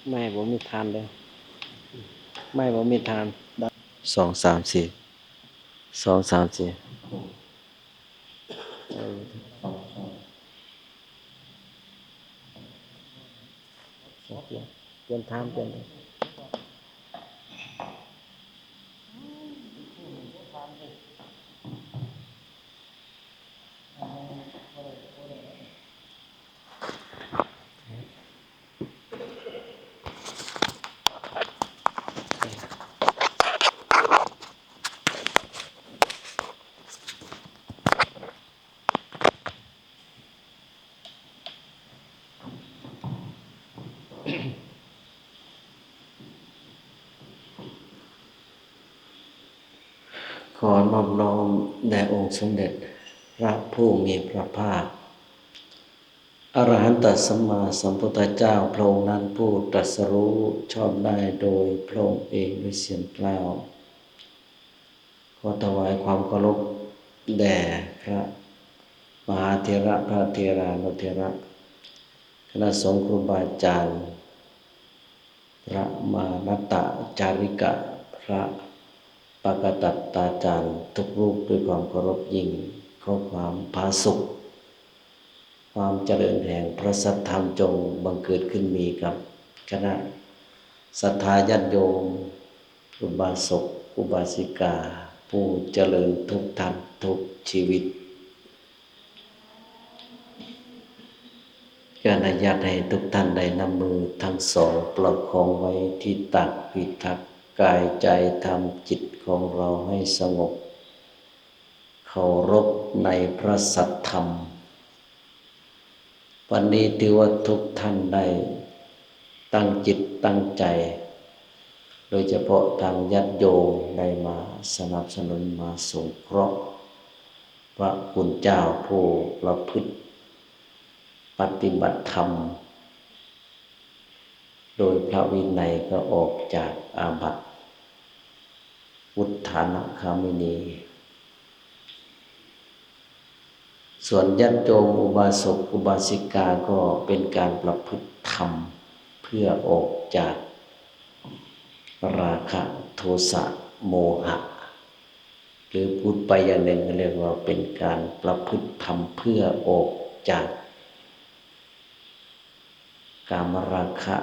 ไม่ผมมีทานเลยไม่ผมมีทานสองสามสี่สองสามสี่เปลี่ยนทานเปลี่ยนขอนอบน้อมแด่องค์สมเด็จพระผู้มีพระภาคอรหันตสัมมาสัมพุทธเจ้าพระองค์นั้นผู้ตรัสรู้ชอบได้โดยพระองค์เองด้วยเสียงกล่าวขอถวายความเคารพแด่พระมหาเถระพระเถรานุเถระคณะสงฆ์ครูบาอาจารย์พระมานัตตจาริกะพระปกตัตตาจารย์ทุกรูปด้วยความเคารพยิ่งขอความผาสุกความเจริญแห่งพระสัทธรรมจงบังเกิดขึ้นมีกับคณะศรัทธาญาติโยมอุบาสกอุบาสิกาผู้เจริญทุกท่านทุกชีวิตการอนุญาตให้ทุกท่านได้นำมือทั้งสองประคองไว้ที่ตักพิทักษ์กายใจทำจิตของเราให้สงบเคารพในพระสัทธรรมวันนี้ถือว่าทุกท่านได้ตั้งจิตตั้งใจโดยเฉพาะทางญาติโยมได้มาสนับสนุนมาสงเคราะห์พระคุณเจ้าผู้ประพฤติปฏิบัติธรรมโดยพระวินัยก็ออกจากอาบัติวุฒานะคามินีส่วนญาติโยมอุบาสกอุบาสิกาก็เป็นการประพฤติธรรมเพื่อออกจากราคะโทสะโมหะหรือพูดไปอย่างหนึ่งเรียกว่าเป็นการประพฤติธรรมเพื่อออกจากกามราคะ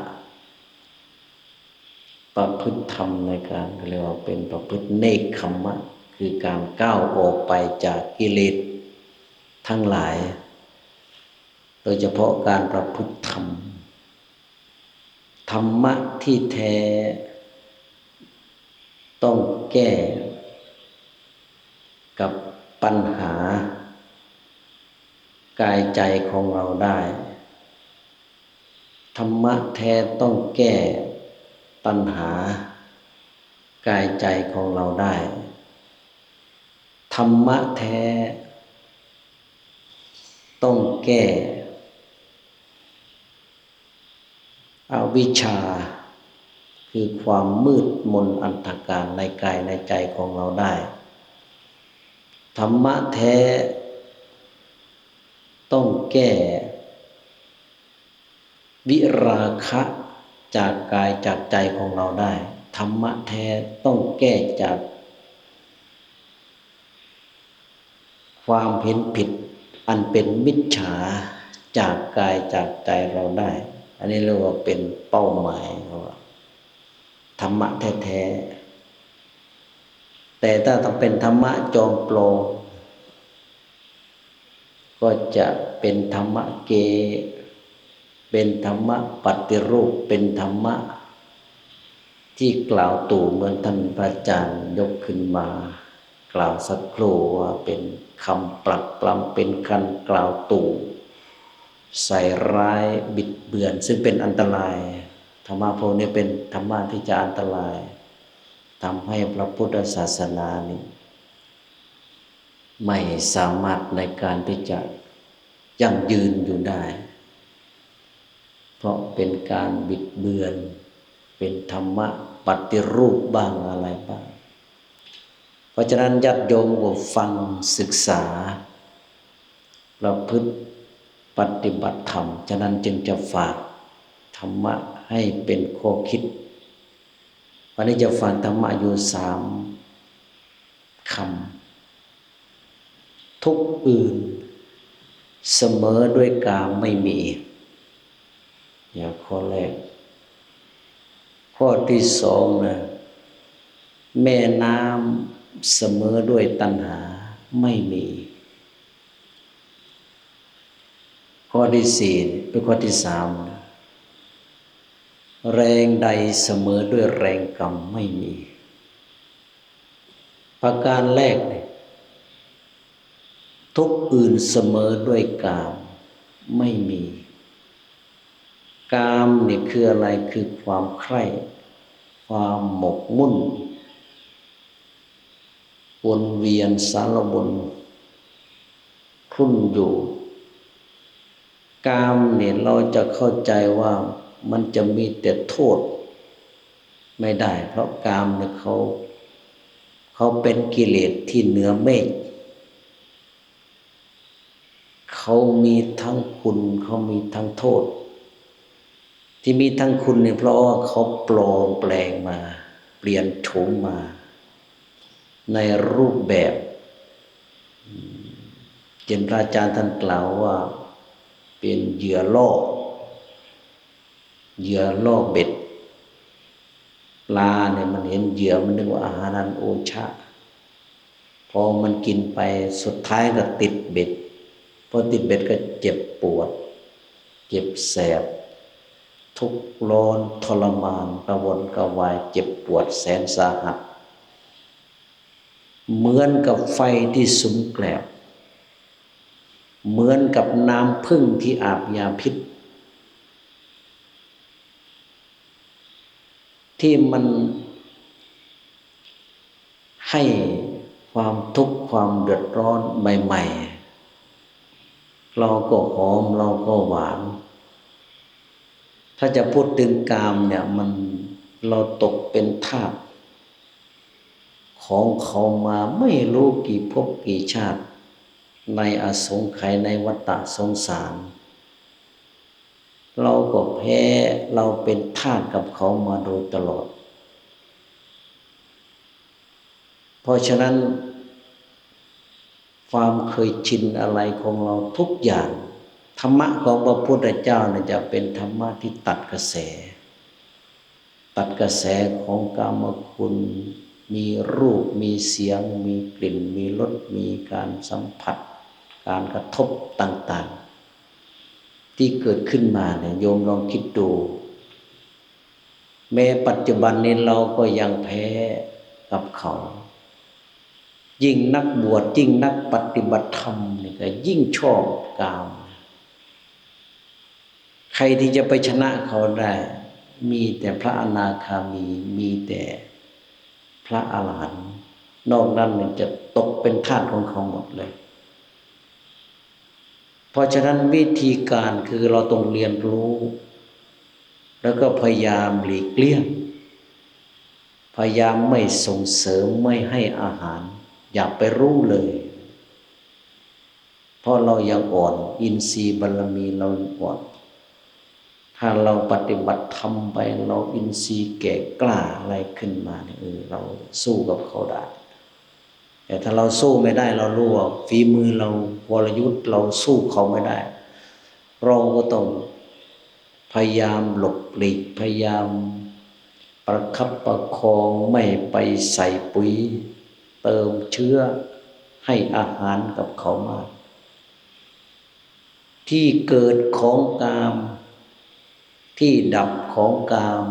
ประพฤติธรรมในการเรียกว่าเป็นประพฤติเนกขัมมะคือการก้าวออกไปจากกิเลสทั้งหลายโดยเฉพาะการประพฤติธรรมธรรมะที่แท้ต้องแก้กับปัญหากายใจของเราได้ธรรมะแท้ต้องแก้ปัญหากายใจของเราได้ธรรมะแท้ต้องแก้อวิชชาคือความมืดมนอันธการในกายในใจของเราได้ธรรมะแท้ต้องแก้วิราคะจากกายจากใจของเราได้ธรรมะแท้ต้องแก้จากความเห็นผิดอันเป็นมิจฉาจากกายจากใจเราได้อันนี้เรียกว่าเป็นเป้าหมายของเราธรรมะแท้ๆแต่ถ้าต้องเป็นธรรมะจอมปลอมก็จะเป็นธรรมะเกเป็นธรรมะปฏิรูปเป็นธรรมะที่กล่าวตู่เหมือนท่านพระอาจารย์ยกขึ้นมากล่าวสักครู่ว่าเป็นคำปรักปรำเป็นการกล่าวตู่ใส่ร้ายบิดเบือนซึ่งเป็นอันตรายธรรมะพวกนี้เป็นธรรมะที่จะอันตรายทำให้พระพุทธศาสนานี้ไม่สามารถในการที่จะยั่งยืนอยู่ได้เพราะเป็นการบิดเบือนเป็นธรรมะปฏิรูปบ้างอะไรบ้างเพราะฉะนั้นญาติโยมก็ฟังศึกษาประพฤติปฏิบัติธรรมฉะนั้นจึงจะฝากธ ธรรมะให้เป็นข้อคิดวันนี้จะฟังธรรมะอยู่3 คำทุกข์อื่นเสมอด้วยกามไม่มีอย่างข้อแรกข้อที่2นะแม่น้ำเสมอด้วยตัณหาไม่มีข้อที่4เป็นข้อที่3นะแรงใดเสมอด้วยแรงกรรมไม่มีประการแรกเนี่ยทุกอื่นเสมอด้วยกามไม่มีกามนี่คืออะไรคือความใคร่ความหมกมุ่นวนเวียนสารวนคลุ่นอยู่กามเนี่ยเราจะเข้าใจว่ามันจะมีแต่โทษไม่ได้เพราะกามเนี่ยเขาเป็นกิเลสที่เหนือเมฆเขามีทั้งคุณเขามีทั้งโทษที่มีทั้งคุณเนี่ยเพราะว่าเขาปลอมแปลงมาเปลี่ยนโฉมมาในรูปแบบเช่นพระอาจารย์ท่านกล่าวว่าเป็นเหยื่อล่อเบ็ดปลาเนี่ยมันเห็นเหยื่อมันนึกว่าอาหารอันโอชะพอมันกินไปสุดท้ายก็ติดเบ็ดพอติดเบ็ดก็เจ็บปวดเจ็บแสบทุกข์ร้อนทรมานกระวนกระวายเจ็บปวดแสนสาหัสเหมือนกับไฟที่สุมแกลบเหมือนกับน้ำผึ้งที่อาบยาพิษที่มันให้ความทุกข์ความเดือดร้อนใหม่ๆเราก็หอมเราก็หวานถ้าจะพูดถึงกามเนี่ยเราตกเป็นทาสของเขามาไม่รู้กี่ภพกี่ชาติในอสงไขยในวัฏสงสารเราก็แพ้เราเป็นทาสกับเขามาโดยตลอดเพราะฉะนั้นความเคยชินอะไรของเราทุกอย่างธรรมะของพระพุทธเจ้าเนี่ยจะเป็นธรรมะที่ตัดกระแสของกามคุณมีรูปมีเสียงมีกลิ่นมีรสมีการสัมผัสการกระทบต่างๆที่เกิดขึ้นมาเนี่ยโยมลองคิดดูแม้ปัจจุบันนี้เราก็ยังแพ้กับเขายิ่งนักบวชยิ่งนักปฏิบัติธรรมนี่ก็ยิ่งชอบกามใครที่จะไปชนะเขาได้มีแต่พระอนาคามีมีแต่พระอรหันต์นอกนั้นมันจะตกเป็นทาสของเขาหมดเลยเพราะฉะนั้นวิธีการคือเราต้องเรียนรู้แล้วก็พยายามหลีกเลี่ยงพยายามไม่ส่งเสริมไม่ให้อาหารอย่าไปรู้เลยเพราะเรายังอ่อนอินทรีย์บารมีเราอ่อนถ้าเราปฏิบัติธรรมไปเราอินทรีย์แก่กล้าอะไรขึ้นมาเนี่ยเราสู้กับเขาได้แต่ถ้าเราสู้ไม่ได้เรารู้ว่าฝีมือเราวรยุทธ์เราสู้เขาไม่ได้เราก็ต้องพยายามหลบหลีกพยายามประคับประคองไม่ไปใส่ปุ๋ยเติมเชื้อให้อาหารกับเขามากที่เกิดของกามที่ดับของกาม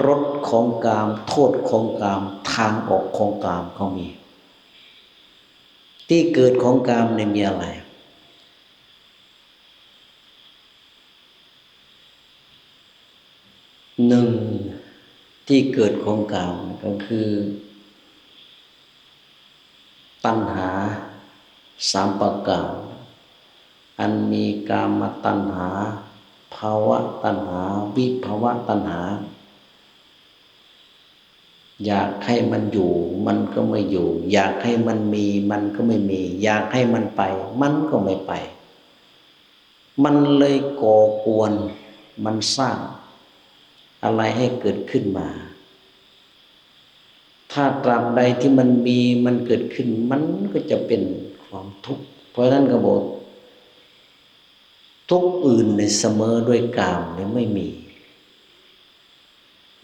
รสของกามโทษของกามทางออกของกามเขามีที่เกิดของกามเนี่ยมีอะไรหนึ่งที่เกิดของกามก็คือตัณหา3 ประการอันมีกามตัณหาภาวะตัณหาวิภาวะตัณหาอยากให้มันอยู่มันก็ไม่อยู่อยากให้มันมีมันก็ไม่มีอยากให้มันไปมันก็ไม่ไป มันเลยก่อกวนมันสร้างอะไรให้เกิดขึ้นมาถ้าตราบใดที่มันมีมันเกิดขึ้นมันก็จะเป็นความทุกข์เพราะฉะนั้นก็บอกทุกข์อื่นในเสมอด้วยกามเนี่ยไม่มี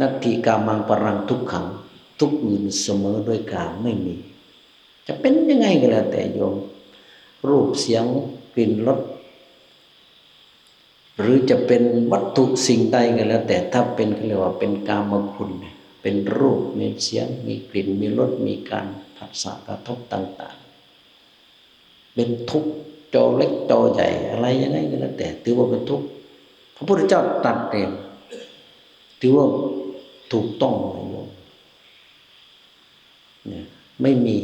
นัตถิกามังปรังทุกขังทุกข์อื่นเสมอด้วยกามไม่มีจะเป็นยังไงก็แล้วแต่โยมรูปเสียงกลิ่นรสหรือจะเป็นวัตถุสิ่งใดก็แล้วแต่ถ้าเป็นเรียกว่าเป็นกามคุณเป็นรูปมีเสียงมีกลิ่นมีรสมีการผัสสะกระทบต่างๆเป็นทุกข์จอเล็กจอใหญ่อะไรยังไงก็แล้วแต่ถือว่าเป็นทุกข์พระพุทธเจ้าตรัสเองถือว่าถูกต้องเลยโยมเนี่ยไม่มี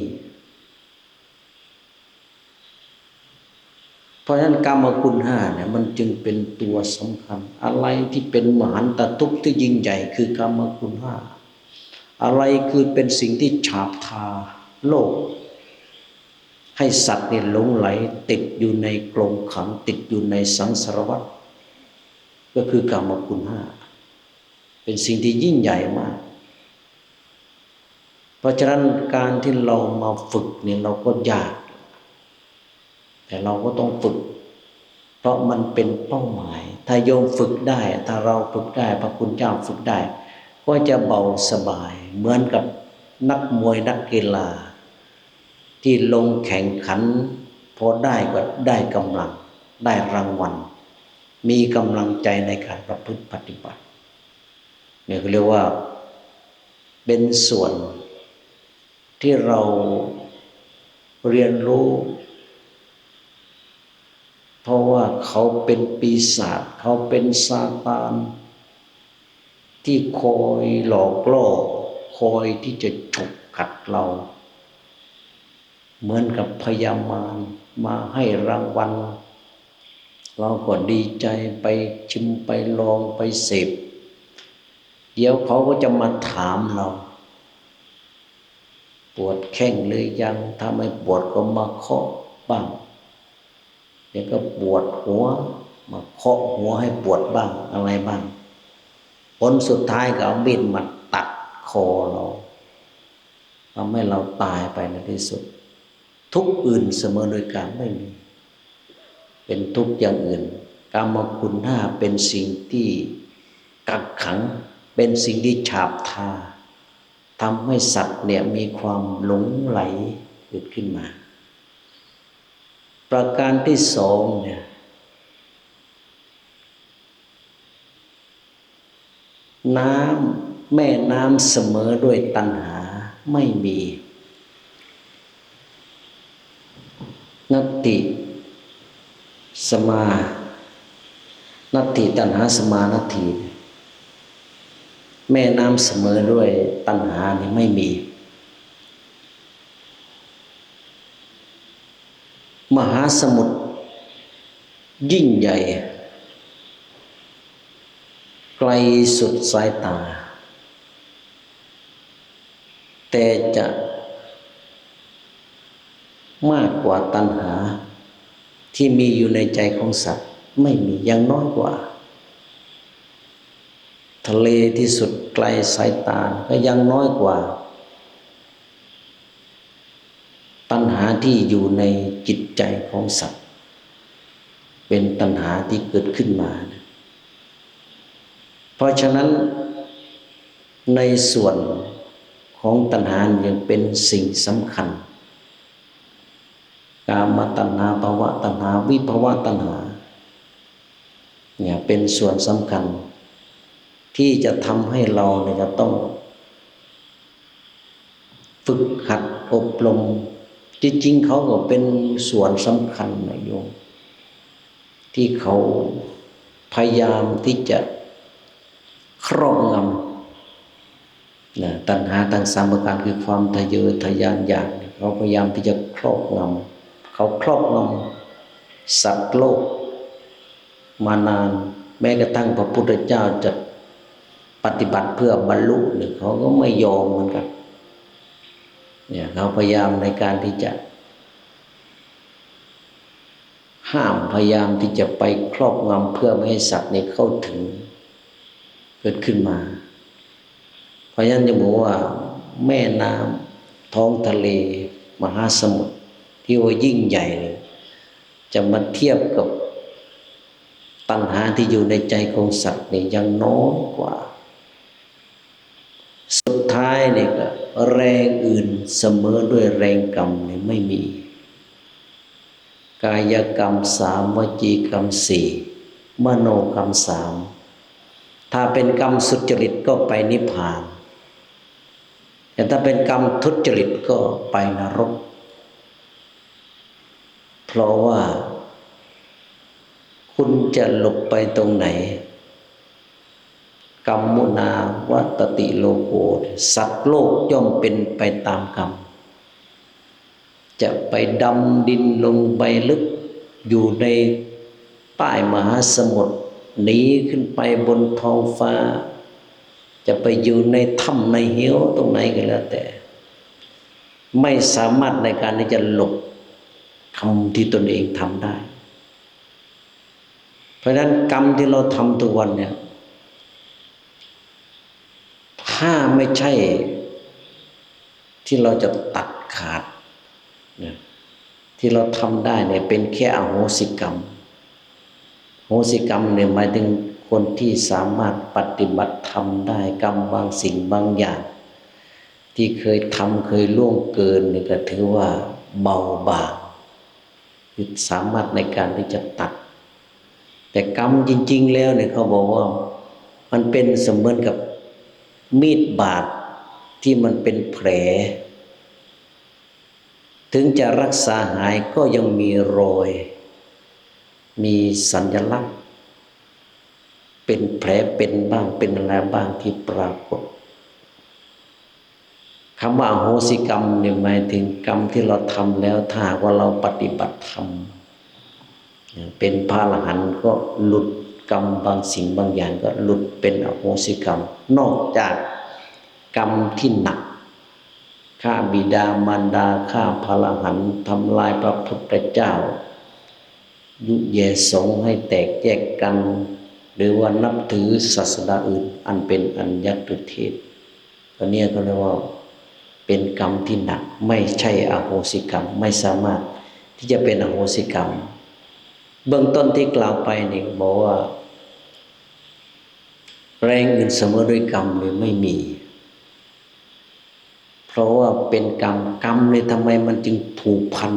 เพราะฉะนั้นกามคุณห้าเนี่ยมันจึงเป็นตัวสำคัญอะไรที่เป็นมหันตทุกข์ที่ยิ่งใหญ่คือกามคุณห้าอะไรคือเป็นสิ่งที่ฉาบทาโลกให้สัตว์เนี่ยหลงไหลติดอยู่ในกรงขังติดอยู่ในสังสารวัฏก็คือกามคุณห้าเป็นสิ่งที่ยิ่งใหญ่มากเพราะฉะนั้นการที่เรามาฝึกเนี่ยเราก็ยากแต่เราก็ต้องฝึกเพราะมันเป็นเป้าหมายถ้าโยมฝึกได้ถ้าเราฝึกได้พระคุณเจ้าฝึกได้ก็จะเบาสบายเหมือนกับนักมวยนักกีฬาที่ลงแข่งขันพอได้ก็ได้กำลังได้รางวัลมีกำลังใจในการประพฤติปฏิบัติเนี่ยเขาเรียกว่าเป็นส่วนที่เราเรียนรู้เพราะว่าเขาเป็นปีศาจเขาเป็นซาตานที่คอยหลอกล่อคอยที่จะฉกกัดเราเหมือนกับพยามารมาให้รางวัลเราก็ดีใจไปชิมไปลองไปเสพเดี๋ยวเขาก็จะมาถามเราปวดแข้งหรือยังถ้าไม่ปวดก็มาเคาะบ้างเดี๋ยวก็ปวดหัวมาเคาะหัวให้ปวดบ้างอะไรบ้างผลสุดท้ายก็เอามีดมาตัดคอเราทำให้เราตายไปในที่สุดทุกข์อื่นเสมอโดยการไม่มีเป็นทุกข์อย่างอื่นกามคุณห้าเป็นสิ่งที่กักขังเป็นสิ่งที่ฉาบทาทำให้สัตว์เนี่ยมีความหลงไหลเกิดขึ้นมาประการที่สองเนี่ยน้ำแม่น้ำเสมอด้วยตัณหาไม่มีนัตติสมานัตติตัณหาสมานัตถิแม่น้ำเสมอด้วยตัณหานี่ไม่มีมหาสมุทรยิ่งใหญ่ไกลสุดสายตาแต่จะมากกว่าตัณหาที่มีอยู่ในใจของสัตว์ไม่มียังน้อยกว่าทะเลที่สุดไกลสายตาก็ยังน้อยกว่าตัณหาที่อยู่ในจิตใจของสัตว์เป็นตัณหาที่เกิดขึ้นมาเพราะฉะนั้นในส่วนของตัณหายังเป็นสิ่งสำคัญกามตัณหาภวตัณหาวิภวตัณหาเนี่ยเป็นส่วนสำคัญที่จะทำให้เราเนี่ยจะต้องฝึกหัดอบรมจริงๆเขาก็เป็นส่วนสำคัญนะโยมที่เขาพยายามที่จะครอบงำนะตัณหาทั้งสามประการคือความทะเยอทะยานอยากเขาพยายามที่จะครอบงำเขาครอบงำสัตว์โลกมานานแม้กระทั่งพระพุทธเจ้าจะปฏิบัติเพื่อบรรลุเนี่ยเขาก็ไม่ยอมเหมือนกันเนี่ยเขาพยายามในการที่จะ ห้ามพยายามที่จะไปครอบงำเพื่อไม่ให้สัตว์นี้เข้าถึงเกิดขึ้นมาเพราะฉะนั้นจะบอกว่าแม่น้ำท้องทะเลมหาสมุทรที่ว่ายิ่งใหญ่จะมาเทียบกับตัณหาที่อยู่ในใจของสัตว์นี่ยังน้อยกว่าสุดท้ายเนี่ยก็แรงอื่นเสมอด้วยแรงกรรมเนี่ยไม่มีกายกรรม3วจีกรรม4มโนกรรม3ถ้าเป็นกรรมสุจริตก็ไปนิพพานแต่ถ้าเป็นกรรมทุจริตก็ไปนรกเพราะว่าคุณจะหลบไปตรงไหนกรรมมุนาวัตติโลโกสัตว์โลกย่อมเป็นไปตามกรรมจะไปดำดินลงไปลึกอยู่ในใต้มหาสมุทรหนีขึ้นไปบนท้องฟ้าจะไปอยู่ในถ้ำในเหวตรงไหนก็แล้วแต่ไม่สามารถในการที่จะหลบคำที่ตนเองทำได้เพราะฉะนั้นกรรมที่เราทำทุกวันเนี่ยถ้าไม่ใช่ที่เราจะตัดขาดที่เราทำได้เนี่ยเป็นแค่อโหสิกรรมโหสิกรรมเนี่ยหมายถึงคนที่สามารถปฏิบัติธรรมได้กรรมบางสิ่งบางอย่างที่เคยทำเคยล่วงเกินนี่ก็ถือว่าเบาบางคือสามารถในการที่จะตัดแต่กรรมจริงๆแล้วเนี่ยเขาบอกว่ามันเป็นเสมือนกับมีดบาดที่มันเป็นแผลถึงจะรักษาหายก็ยังมีรอยมีสัญลักษณ์เป็นแผลเป็นบ้างเป็นอะไรบ้างที่ปรากฏคำว่าอโหสิกรรมเนี่ยหมายถึงกรรมที่เราทำแล้วถ้าว่าเราปฏิบัติธรรมเป็นพระอรหันต์ก็หลุดกรรมบางสิ่งบางอย่างก็หลุดเป็นอโหสิกรรมนอกจากกรรมที่หนักฆ่าบิดามารดาฆ่าพระอรหันต์ทำลายพระพุทธเจ้ายุแย่สงฆ์ให้แตกแยกกันหรือว่านับถือศาสนาอื่นอันเป็นอัญญตุเทศตัวนี้ก็เรียกว่าเป็นกรรมที่หนักไม่ใช่อโหสิกรรมไม่สามารถที่จะเป็นอโหสิกรรมเบื้องต้นที่กล่าวไปนี่บอกว่าแรงอื่นเสมอด้วยกรรมหรือไม่มีเพราะว่าเป็นกรรมกรรมเนี่ยทำไมมันจึงผูกพัน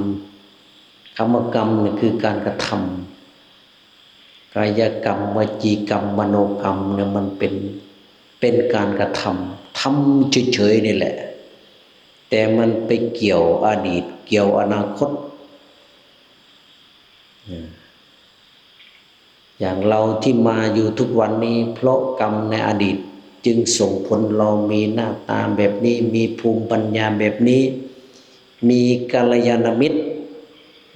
คำว่ากรรมเนี่ยคือการกระทำกายกรรมวจีกรรมมโนกรรมเนี่ยมันเป็นการกระทำทำเฉยๆนี่แหละแต่มันไปเกี่ยวอดีตเกี่ยวอนาคตอย่างเราที่มาอยู่ทุกวันนี้เพราะกรรมในอดีตจึงส่งผลเรามีหน้าตาแบบนี้มีภูมิปัญญาแบบนี้มีกัลยาณมิตร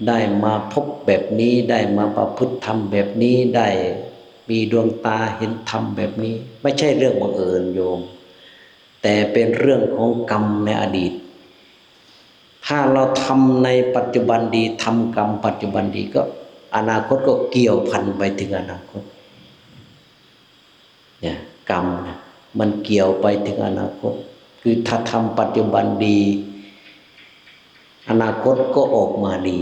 ได้มาพบแบบนี้ได้มาประพฤติธรรมแบบนี้ได้มีดวงตาเห็นธรรมแบบนี้ไม่ใช่เรื่องบังเอิญโยมแต่เป็นเรื่องของกรรมในอดีตถ้าเราทำในปัจจุบันดีทำกรรมปัจจุบันดีก็อนาคตก็เกี่ยวพันไปถึงอนาคตเนี่ยกรรมนะมันเกี่ยวไปถึงอนาคตคือถ้าทำปัจจุบันดีอนาคตก็ออกมาดี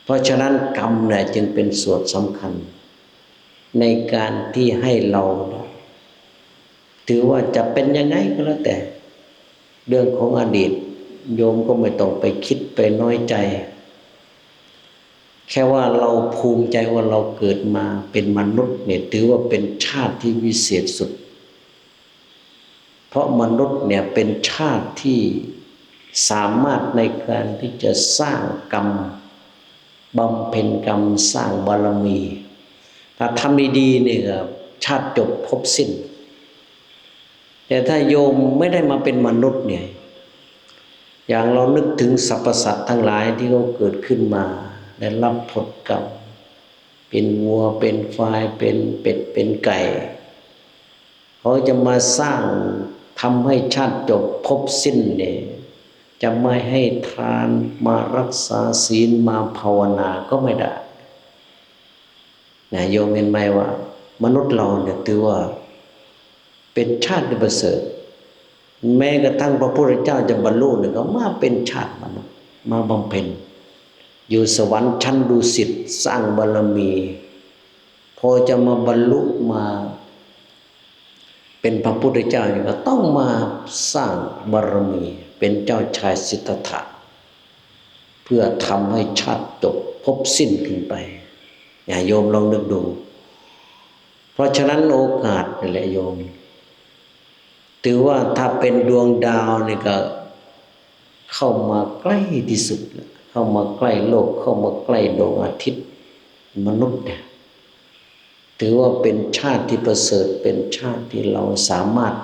เพราะฉะนั้นกรรมเนี่ยจึงเป็นส่วนสำคัญในการที่ให้เราถือว่าจะเป็นยังไงก็แล้วแต่เรื่องของอดีตโยมก็ไม่ต้องไปคิดไปน้อยใจแค่ว่าเราภูมิใจว่าเราเกิดมาเป็นมนุษย์เนี่ยถือว่าเป็นชาติที่วิเศษสุดเพราะมนุษย์เนี่ยเป็นชาติที่สามารถในการที่จะสร้างกรรมบำเพ็ญกรรมสร้างบารมีถ้าทำดีๆเนี่ยชาติจบภพสิ้นแต่ถ้าโยมไม่ได้มาเป็นมนุษย์เนี่ยอย่างเรานึกถึงสรรพสัตว์ทั้งหลายที่เขาเกิดขึ้นมาได้รับผลกรรมเป็นวัวเป็นควายเป็นเป็ดเป็นไก่เขาจะมาสร้างทำให้ชาติจบภพสิ้นเนี่ย จะไม่ให้ทานมารักษาศีลมาภาวนาก็ไม่ได้นะโยมเห็นไหมว่ามนุษย์เราเนี่ยถือว่าเป็นชาติที่ประเสริฐแม้กระทั่งพระพุทธเจ้าจะบรรลุเนี่ยก็มาเป็นชาติมนุษย์มาบำเพ็ญอยู่สวรรค์ชั้นดุสิตสร้างบารมีพอจะมาบรรลุมาเป็นพระพุทธเจ้าเนี่ยก็ต้องมาสร้างบารมีเป็นเจ้าชายสิทธัตถะเพื่อทำให้ชาติจบพบสิ้นขึ้นไปอย่าโยมลองนึกดูเพราะฉะนั้นโอกาสนี่แหละโยมถือว่าถ้าเป็นดวงดาวนี่ก็เข้ามาใกล้ที่สุดเข้ามาใกล้โลกเข้ามาใกล้ดวงอาทิตย์มนุษย์เนี่ยถือว่าเป็นชาติที่ประเสริฐเป็นชาติที่เราสามารถ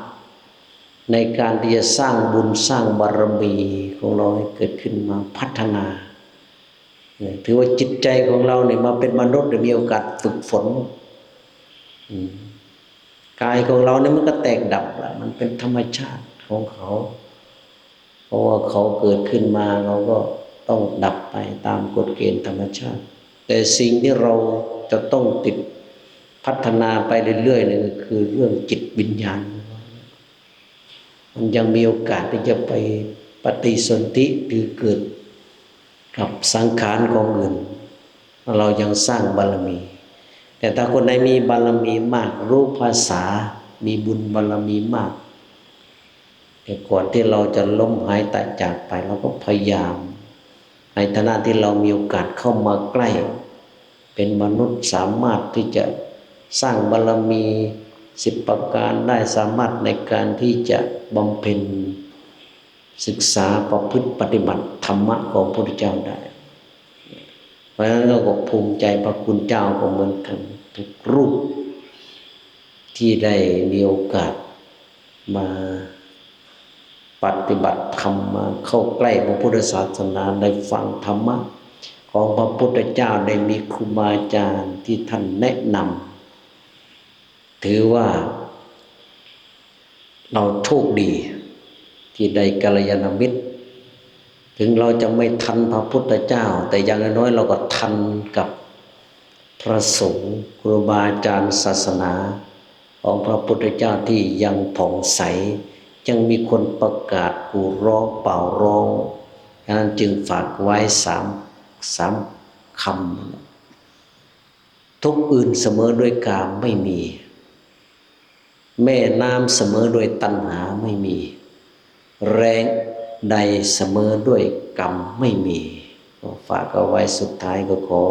ในการที่จะสร้างบุญสร้างบารมีของเราให้เกิดขึ้นมาพัฒนาถือว่าจิตใจของเราเนี่ยมาเป็นมนุษย์มีโอกาสฝึกฝนกายของเราเนี่ยมันก็แตกดับแล้วมันเป็นธรรมชาติของเขาเพราะว่าเขาเกิดขึ้นมาเขาก็ต้องดับไปตามกฎเกณฑ์ธรรมชาติแต่สิ่งที่เราจะต้องติดพัฒนาไปเรื่อยๆนี่ก็คือเรื่องจิตวิญญาณมันยังมีโอกาสที่จะไปปฏิสนธิหรือเกิดกับสังขารของอื่นเรายังสร้างบารมีแต่ถ้าคนไหนมีบารมีมากรู้ภาษามีบุญบารมีมากแต่ก่อนที่เราจะล้มหายตายจากไปเราก็พยายามในฐานะที่เรามีโอกาสเข้ามาใกล้เป็นมนุษย์สามารถที่จะสร้างบารมี10 ประการได้สามารถในการที่จะบำเพ็ญศึกษาประพฤติปฏิบัติธรรมะของพระพุทธเจ้าได้เพราะฉะนั้นเราก็ภูมิใจพระคุณเจ้าก็เหมือนกันทุกรูปที่ได้มีโอกาสมาปฏิบัติธรรมมาเข้าใกล้พระพุทธศาสนาได้ฟังธรรมะของพระพุทธเจ้าได้มีครูบาอาจารย์ที่ท่านแนะนำถือว่าเราโชคดีที่ได้กัลยาณมิตรถึงเราจะไม่ทันพระพุทธเจ้าแต่อย่างน้อยเราก็ทันกับพระสงฆ์ครูบาอาจารย์ศาสนาของพระพุทธเจ้าที่ยังผ่องใสยังมีคนประกาศกูร้องเป่าร้องฉะนั้นจึงฝากไว้สามคำทุกข์อื่นเสมอด้วยกามไม่มีแม่น้ำเสมอด้วยตัณหาไม่มีแรงใดเสมอด้วยกรรมไม่มีก็ฝากเอาไว้สุดท้ายก็ขอ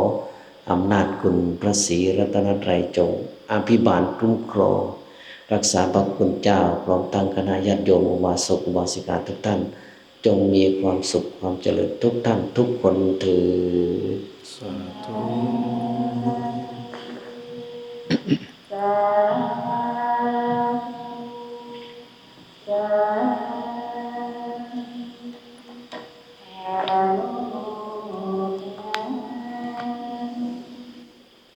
อำนาจคุณพระศรีรัตนตรัยจงอภิบาลคุ้มครองรักษาพระคุณเจ้าพร้อมทั้งคณะญาติโยมอุบาสกอุบาสิกาทุกท่านจงมีความสุขความเจริญทุกท่านทุกคนเถิดสาธุ